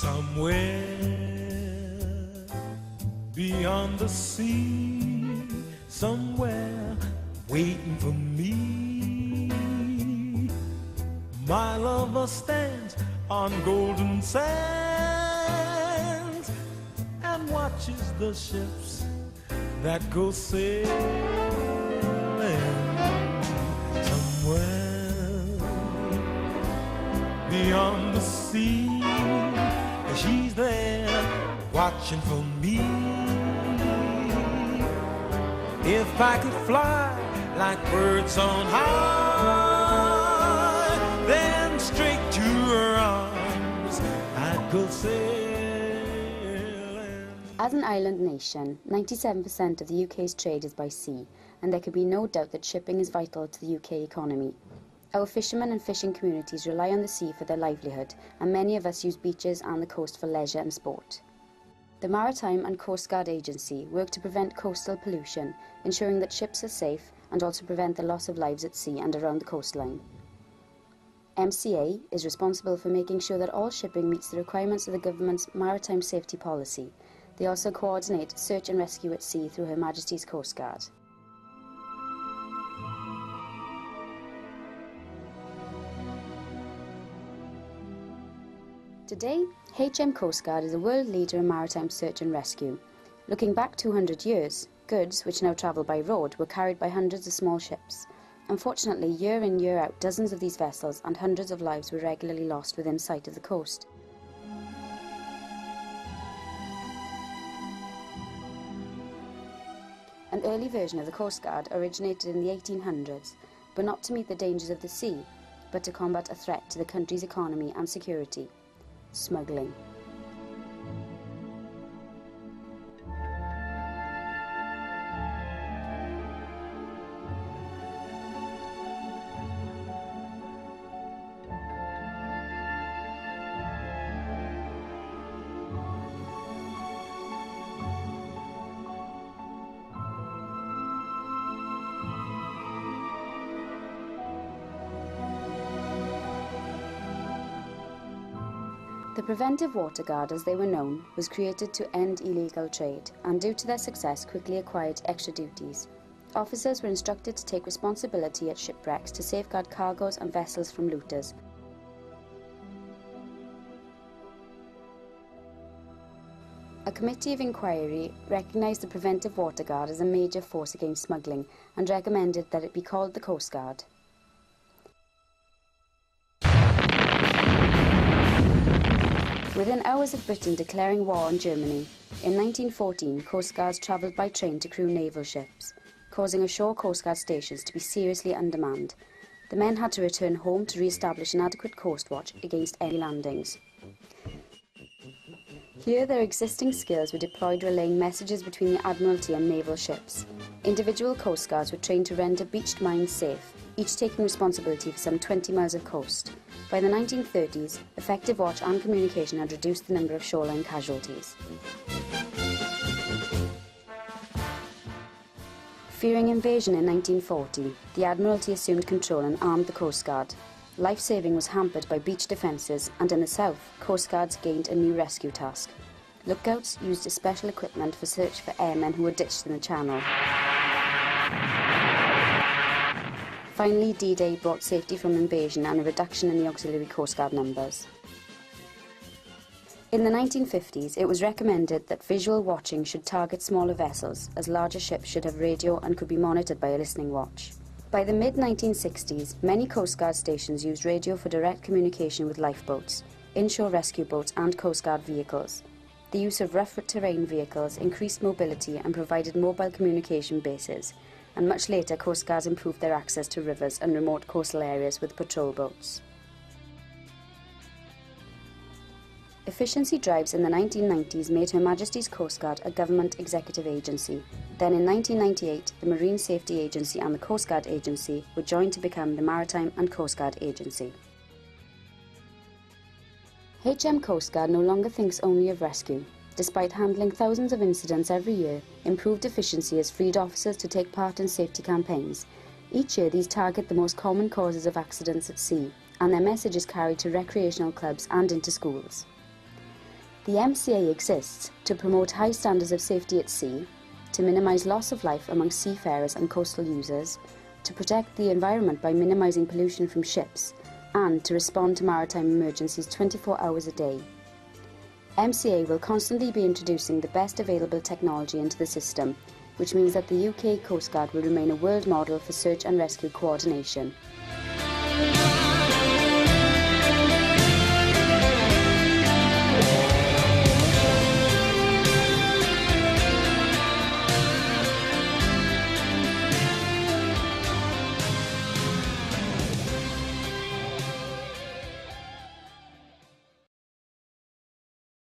Somewhere beyond the sea, somewhere waiting for me, my lover stands on golden sands and watches the ships that go sailing. Somewhere beyond the sea, she's there watching for me. If I could fly like birds on high, then straight to her arms I'd go sailing. As an island nation, 97% of the UK's trade is by sea, and there can be no doubt that shipping is vital to the UK economy. Our fishermen and fishing communities rely on the sea for their livelihood, and many of us use beaches and the coast for leisure and sport. The Maritime and Coastguard Agency work to prevent coastal pollution, ensuring that ships are safe and also prevent the loss of lives at sea and around the coastline. MCA is responsible for making sure that all shipping meets the requirements of the government's maritime safety policy. They also coordinate search and rescue at sea through Her Majesty's Coastguard. Today, HM Coastguard is a world leader in maritime search and rescue. Looking back 200 years, goods, which now travel by road, were carried by hundreds of small ships. Unfortunately, year in, year out, dozens of these vessels and hundreds of lives were regularly lost within sight of the coast. An early version of the Coastguard originated in the 1800s, but not to meet the dangers of the sea, but to combat a threat to the country's economy and security: smuggling. The Preventive Water Guard, as they were known, was created to end illegal trade, and due to their success quickly acquired extra duties. Officers were instructed to take responsibility at shipwrecks to safeguard cargoes and vessels from looters. A committee of inquiry recognised the Preventive Water Guard as a major force against smuggling and recommended that it be called the Coastguard. Within hours of Britain declaring war on Germany, in 1914 coastguards travelled by train to crew naval ships, causing ashore coastguard stations to be seriously undermanned. The men had to return home to re-establish an adequate coast watch against any landings. Here their existing skills were deployed relaying messages between the Admiralty and naval ships. Individual coastguards were trained to render beached mines safe, each taking responsibility for some 20 miles of coast. By the 1930s, effective watch and communication had reduced the number of shoreline casualties. Fearing invasion in 1940, the Admiralty assumed control and armed the Coastguard. Life-saving was hampered by beach defences, and in the south, coastguards gained a new rescue task. Lookouts used special equipment for search for airmen who were ditched in the Channel. Finally, D-Day brought safety from invasion and a reduction in the auxiliary coastguard numbers. In the 1950s, it was recommended that visual watching should target smaller vessels, as larger ships should have radio and could be monitored by a listening watch. By the mid-1960s, many coastguard stations used radio for direct communication with lifeboats, inshore rescue boats and coastguard vehicles. The use of rough terrain vehicles increased mobility and provided mobile communication bases, and much later coastguards improved their access to rivers and remote coastal areas with patrol boats. Efficiency drives in the 1990s made Her Majesty's Coastguard a government executive agency. Then in 1998, the Marine Safety Agency and the Coastguard Agency were joined to become the Maritime and Coastguard Agency. HM Coastguard no longer thinks only of rescue. Despite handling thousands of incidents every year, improved efficiency has freed officers to take part in safety campaigns. Each year these target the most common causes of accidents at sea, and their message is carried to recreational clubs and into schools. The MCA exists to promote high standards of safety at sea, to minimise loss of life among seafarers and coastal users, to protect the environment by minimising pollution from ships, and to respond to maritime emergencies 24 hours a day. MCA will constantly be introducing the best available technology into the system, which means that the UK Coastguard will remain a world model for search and rescue coordination.